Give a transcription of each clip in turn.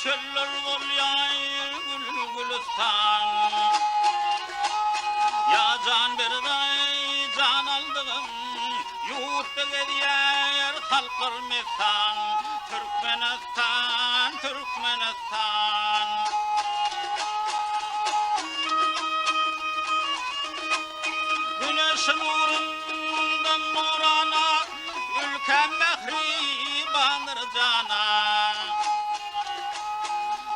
çöller bolyay gül gülistan. Ya can berday can aldığım yurtta gediyer halklar mestan. Türkmenistan, Türkmenistan. Güneşin nurundan nurana ülkem mehribandır cana.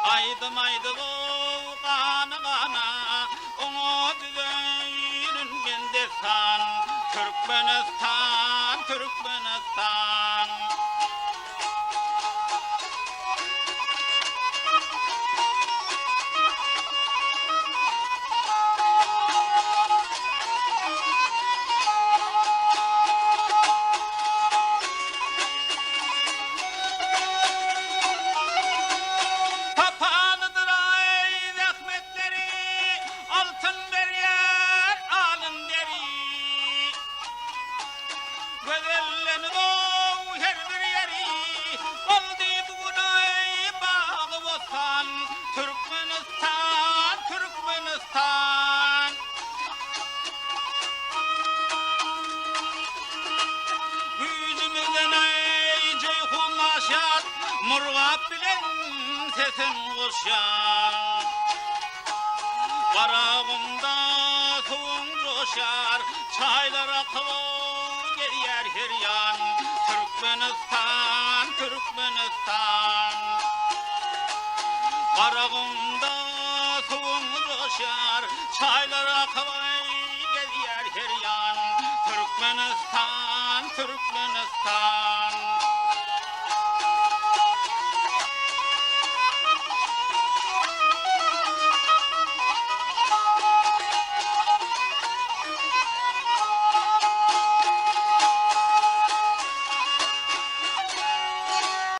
Aydım aydım o kana kana onu düzeyinin desan. Türkmenistan, Türkmenistan. Papalıdır ay rahmetleri, altın veriyer alın deri. Gözellenir o her bir yeri, oldu bugün ay bağı vatan. Türkmenistan, Türkmenistan. Yüzümüzden ay ceyhunlaşar, murgap bilen sesin koşar. Barağımda soğun coşar, çaylar akıp geliyer her yan. Türkmenistan, Türkmenistan. Barağımda soğun coşar, çaylar akıp